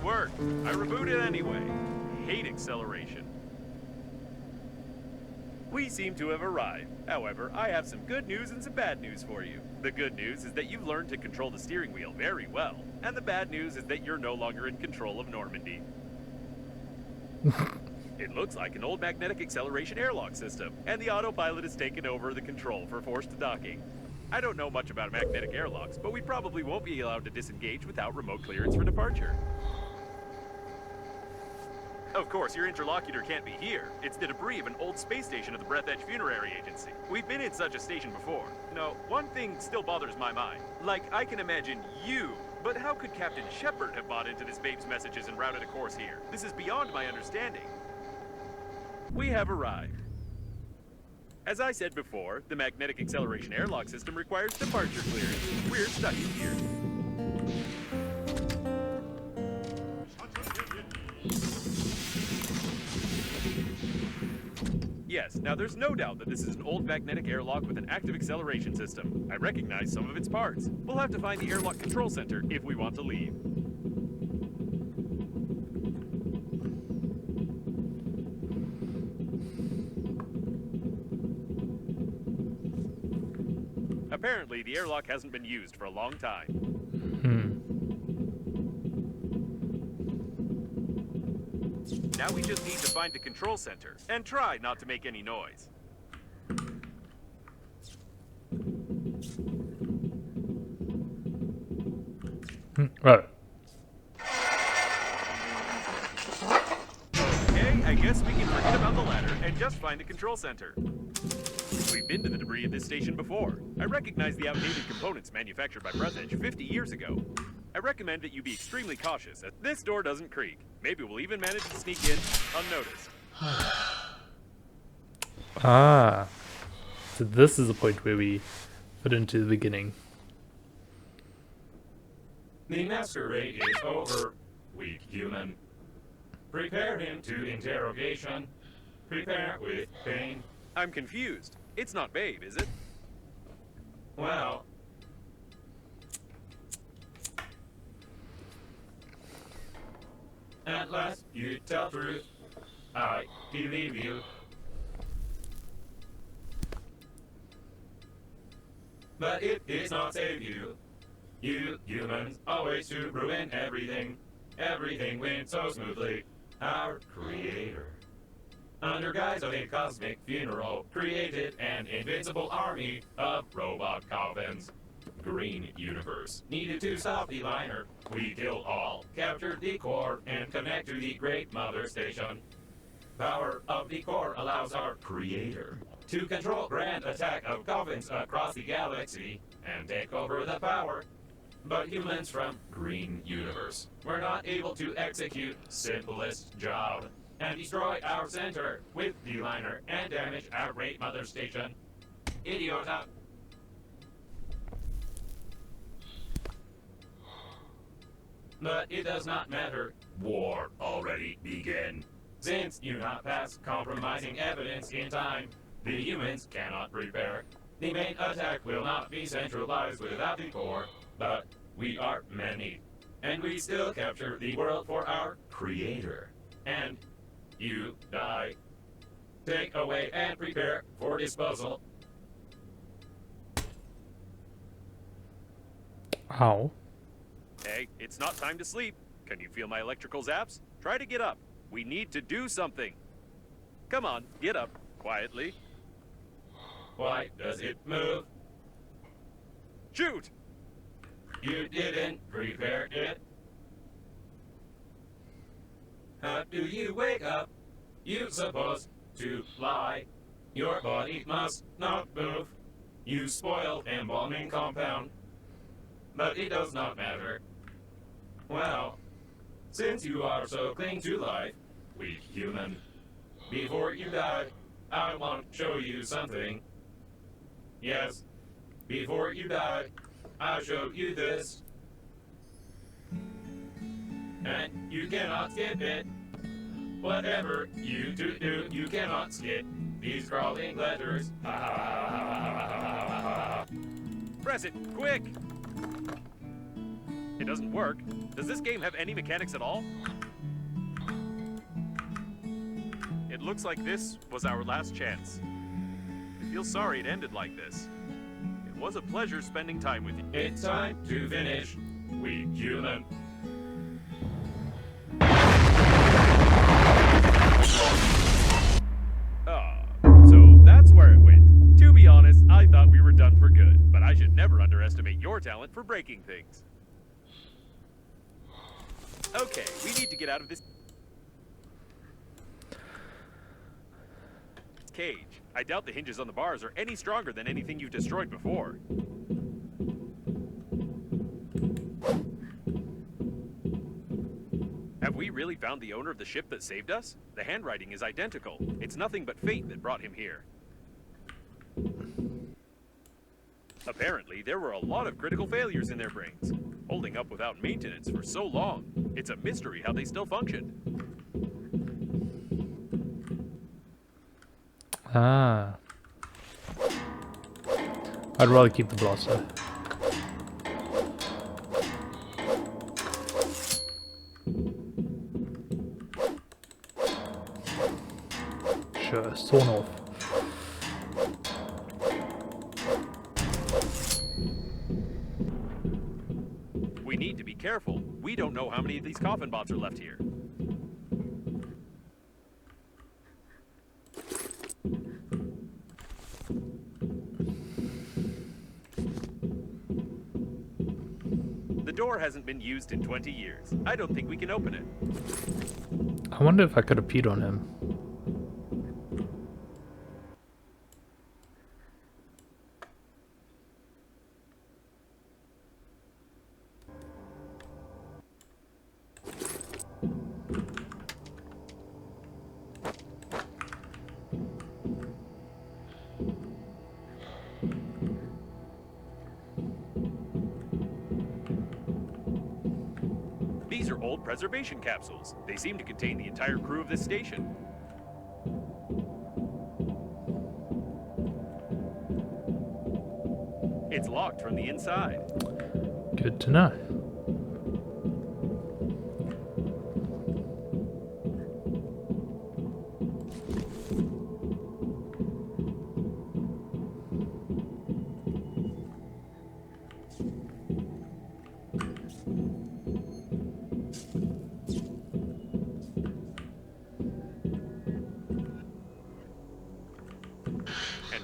worked. I rebooted anyway. Hate acceleration. We seem to have arrived. However, I have some good news and some bad news for you. The good news is that you've learned to control the steering wheel very well. And the bad news is that you're no longer in control of Normandy. It looks like an old magnetic acceleration airlock system, and the autopilot has taken over the control for forced docking. I don't know much about magnetic airlocks, but we probably won't be allowed to disengage without remote clearance for departure. Of course, your interlocutor can't be here. It's the debris of an old space station of the Breathedge Funerary Agency. We've been in such a station before. No, one thing still bothers my mind. Like, I can imagine you, but how could Captain Shepard have bought into this babe's messages and routed a course here? This is beyond my understanding. We have arrived. As I said before, the magnetic acceleration airlock system requires departure clearance. We're stuck in here. Yes, now there's no doubt that this is an old magnetic airlock with an active acceleration system. I recognize some of its parts. We'll have to find the airlock control center if we want to leave. Apparently, the airlock hasn't been used for a long time. Now we just need to find the control center, and try not to make any noise. Right. Okay, I guess we can forget about the ladder and just find the control center. We've been to the debris at this station before. I recognize the outdated components manufactured by Breathedge 50 years ago. I recommend that you be extremely cautious, as this door doesn't creak. Maybe we'll even manage to sneak in unnoticed. Ah. So this is the point where we put into the beginning. The masquerade is over, weak human. Prepare him to interrogation. Prepare with pain. I'm confused. It's not Babe, is it? Well, at last you tell truth. I believe you. But it is not save you. You humans always to ruin everything. Everything went so smoothly. Our creator, under guise of a cosmic funeral, created an invincible army of robot coffins. Green Universe needed to stop the liner. We killed all, captured the core, and connect to the Great Mother Station. Power of the core allows our creator to control grand attack of coffins across the galaxy and take over the power. But humans from Green Universe were not able to execute simplest job and destroy our center with the liner and damage our Great Mother Station. Idiota. But it does not matter. War already began. Since you not pass compromising evidence in time, the humans cannot prepare. The main attack will not be centralized without the core, but we are many. And we still capture the world for our creator. And you die. Take away and prepare for disposal. Ow. Hey, it's not time to sleep. Can you feel my electrical zaps? Try to get up. We need to do something. Come on, get up. Quietly. Why does it move? Shoot! You didn't prepare it. How do you wake up? You supposed to lie. Your body must not move. You spoiled embalming compound. But it does not matter. Well, since you are so cling to life, weak human, before you die, I want to show you something. Yes, before you die, I'll show you this. And you cannot skip it. Whatever you do, you cannot skip these crawling letters. Press it, quick! It doesn't work. Does this game have any mechanics at all? It looks like this was our last chance. I feel sorry it ended like this. It was a pleasure spending time with you. It's time to finish. We human. So that's where it went. To be honest, I thought we were done for good, but I should never underestimate your talent for breaking things. Okay, we need to get out of this cage. I doubt the hinges on the bars are any stronger than anything you've destroyed before. Have we really found the owner of the ship that saved us? The handwriting is identical. It's nothing but fate that brought him here. Apparently, there were a lot of critical failures in their brains, holding up without maintenance for so long. It's a mystery how they still functioned. Ah. I'd rather keep the blaster. Sure, sawn off. We need to be careful. We don't know how many of these coffin bots are left here. The door hasn't been used in 20 years. I don't think we can open it. I wonder if I could have peed on him. These are old preservation capsules. They seem to contain the entire crew of this station. It's locked from the inside. Good to know.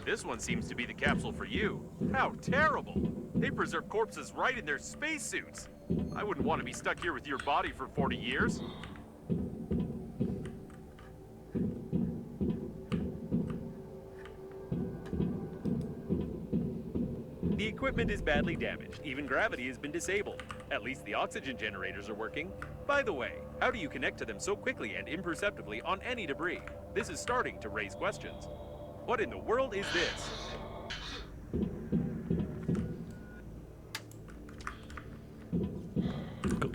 This one seems to be the capsule for you. How terrible! They preserve corpses right in their spacesuits. I wouldn't want to be stuck here with your body for 40 years. The equipment is badly damaged. Even gravity has been disabled. At least the oxygen generators are working. By the way, how do you connect to them so quickly and imperceptibly on any debris? This is starting to raise questions. What in the world is this? Cool.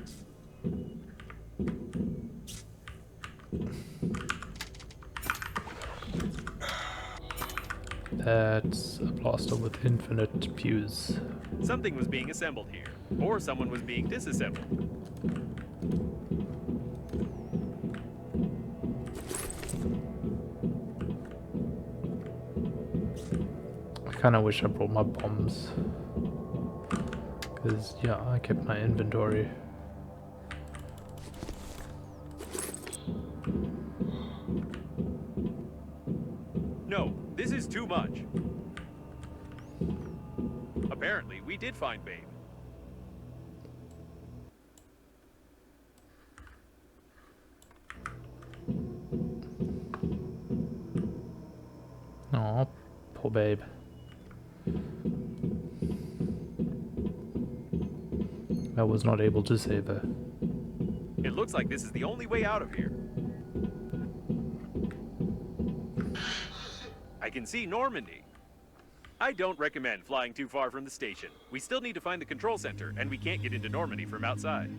That's a blaster with infinite pews. Something was being assembled here, or someone was being disassembled. I kinda wish I brought my bombs. Because, yeah, I kept my inventory. No, this is too much. Apparently, we did find Babe. Aw, poor babe. I was not able to save her. It looks like this is the only way out of here. I can see Normandy. I don't recommend flying too far from the station. We still need to find the control center, and we can't get into Normandy from outside.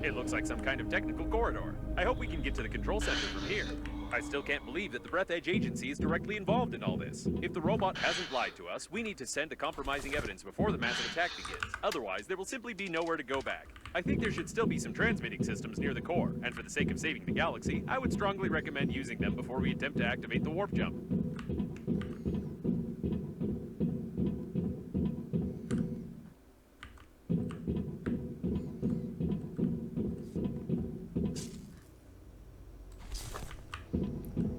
It looks like some kind of technical corridor. I hope we can get to the control center from here. I still can't believe that the Breathedge agency is directly involved in all this. If the robot hasn't lied to us, we need to send the compromising evidence before the massive attack begins. Otherwise, there will simply be nowhere to go back. I think there should still be some transmitting systems near the core, and for the sake of saving the galaxy, I would strongly recommend using them before we attempt to activate the warp jump.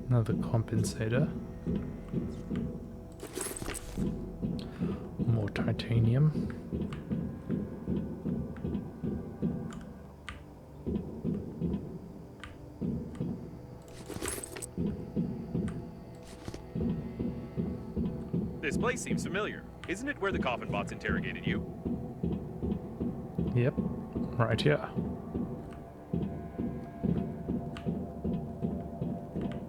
Another compensator. More titanium. This place seems familiar. Isn't it where the coffin bots interrogated you? Yep, right here.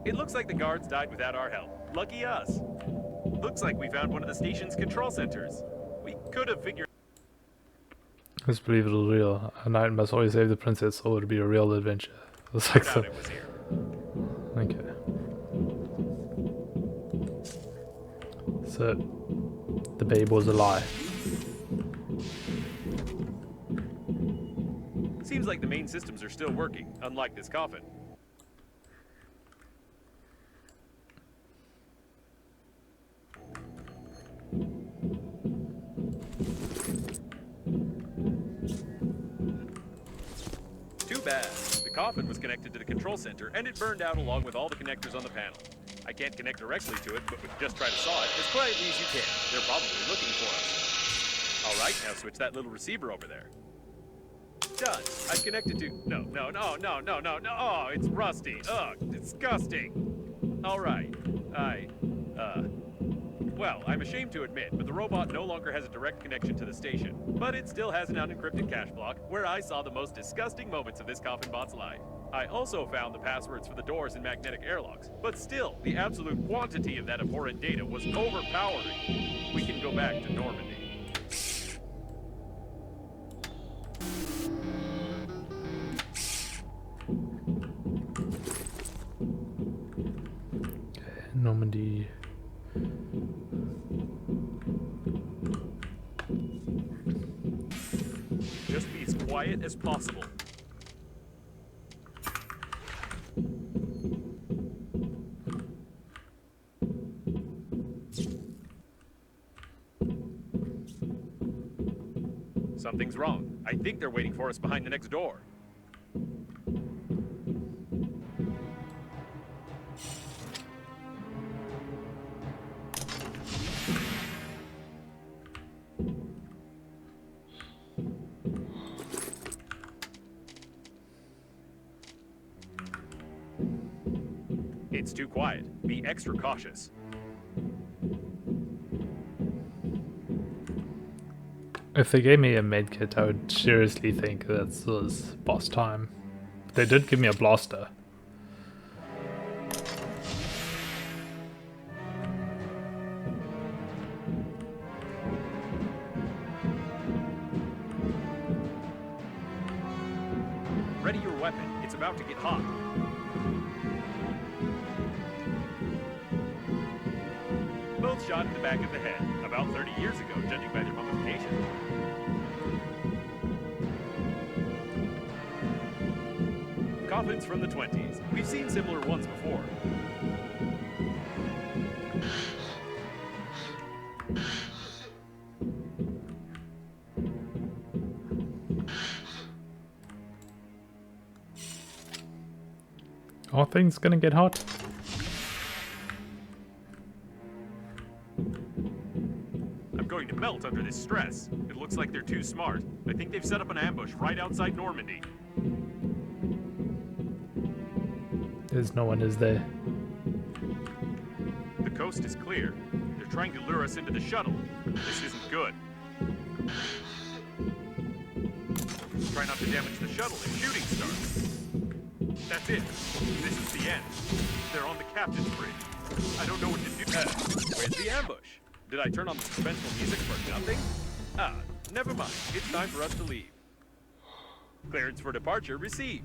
It looks like the guards died without our help. Lucky us. Looks like we found one of the station's control centers. We could have figured... Let's believe it'll real. A knight must always save the princess, or it'll be a real adventure. It's like out so. it was here. Okay. So, the babe was a lie. Seems like the main systems are still working, unlike this coffin. Too bad. The coffin was connected to the control center, and it burned out along with all the connectors on the panel. I can't connect directly to it, but we can just try to saw it as quietly as you can. They're probably looking for us. All right, now switch that little receiver over there. Done. I've connected to... No. Oh, it's rusty. Ugh, disgusting. All right. Well, I'm ashamed to admit, but the robot no longer has a direct connection to the station. But it still has an unencrypted cache block, where I saw the most disgusting moments of this coffin bot's life. I also found the passwords for the doors and magnetic airlocks, but still, the absolute quantity of that abhorrent data was overpowering. We can go back to Normandy. Normandy. Just be as quiet as possible. Something's wrong. I think they're waiting for us behind the next door. It's too quiet. Be extra cautious. If they gave me a medkit, I would seriously think that was boss time. They did give me a blaster. Ready your weapon. It's about to get hot. Both shot in the back of the head, about 30 years ago, judging by their mummification. Coffins from the 20s. We've seen similar ones before. Are things gonna get hot? I'm going to melt under this stress. It looks like they're too smart. I think they've set up an ambush right outside Normandy. There's no one, is there? The coast is clear. They're trying to lure us into the shuttle. This isn't good. Try not to damage the shuttle if shooting starts. That's it. This is the end. They're on the captain's bridge. I don't know what to do. Where's the ambush? Did I turn on the suspenseful music for nothing? Ah, never mind. It's time for us to leave. Clearance for departure received.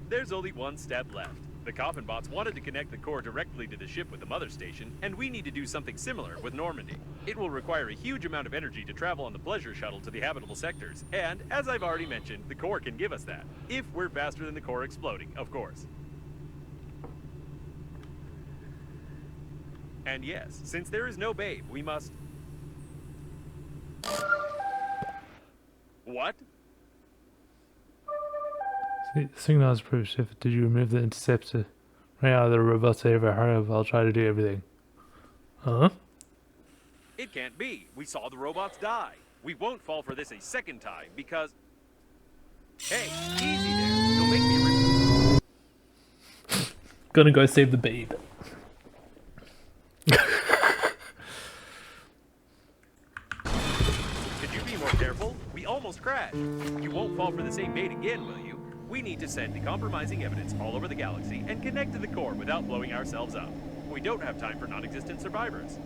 There's only one step left. The coffin bots wanted to connect the core directly to the ship with the mother station, and we need to do something similar with Normandy. It will require a huge amount of energy to travel on the pleasure shuttle to the habitable sectors, and, as I've already mentioned, the core can give us that. If we're faster than the core exploding, of course. And yes, since there is no babe, we must... What? Signal is approved. Did you remove the interceptor? Right now, the robots over. Hurry up, I'll try to do everything. Huh? It can't be. We saw the robots die. We won't fall for this a second time because... Hey, easy there. You'll make me... Gonna go save the babe. Could you be more careful? We almost crashed. You won't fall for the same bait again, will you? We need to send the compromising evidence all over the galaxy and connect to the core without blowing ourselves up. We don't have time for non-existent survivors.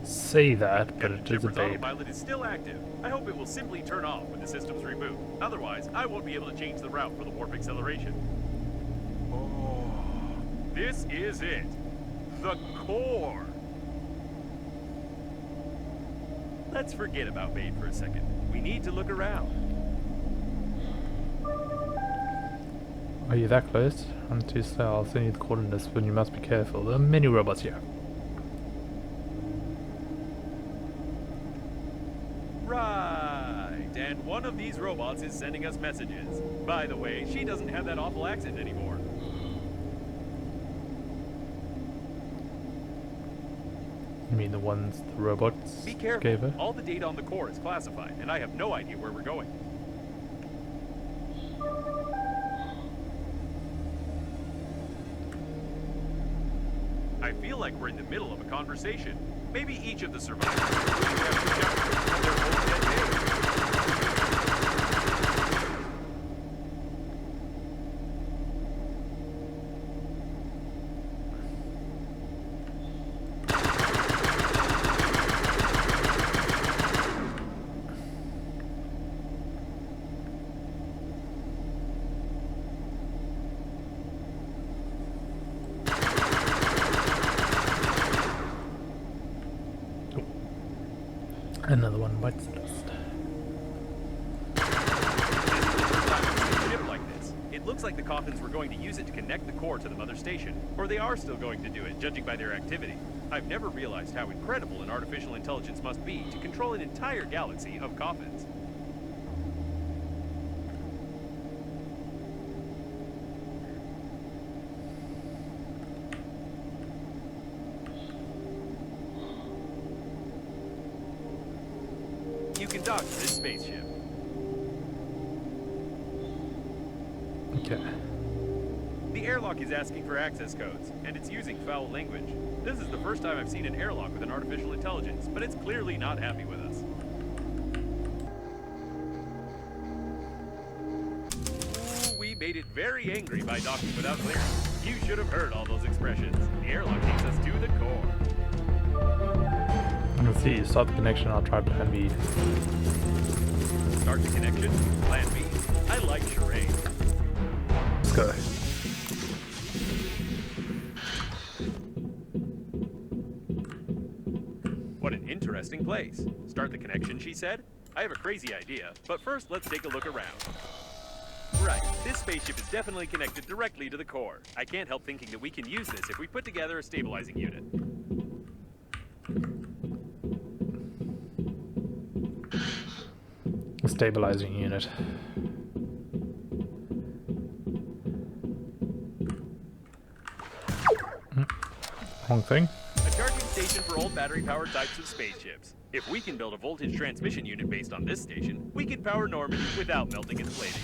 Say that, but it is a Shipper's babe. autopilot is still active. I hope it will simply turn off when the systems reboot. Otherwise, I won't be able to change the route for the warp acceleration. Oh, this is it. The core. Let's forget about Babe for a second. We need to look around. Are you that close? I'm too slow. I'll send you the coordinates, but you must be careful. There are many robots here. Right, and one of these robots is sending us messages. By the way, she doesn't have that awful accent anymore. You mean the ones the robots Be careful. gave her? All the data on the core is classified, and I have no idea where we're going. I feel like we're in the middle of a conversation. Maybe each of the survivors have discovered that they're both dead babes. Another one bites the dust. This is the first time I've seen a ship like this. It looks like the coffins were going to use it to connect the core to the mother station. Or they are still going to do it, judging by their activity. I've never realized how incredible an artificial intelligence must be to control an entire galaxy of coffins. You can dock to this spaceship. Okay. The airlock is asking for access codes, and it's using foul language. This is the first time I've seen an airlock with an artificial intelligence, but it's clearly not happy with us. Ooh, we made it very angry by docking without clearance. You should have heard all those expressions. The airlock takes us to the core. Let's see, start the connection, I'll try plan B. Start the connection. Plan B. I like charades. Let's go. What an interesting place. Start the connection, she said. I have a crazy idea, but first let's take a look around. Right, this spaceship is definitely connected directly to the core. I can't help thinking that we can use this if we put together a stabilizing unit. A stabilizing unit. Wrong thing. A charging station for old battery-powered types of spaceships. If we can build a voltage transmission unit based on this station, we can power Normandy without melting its plating.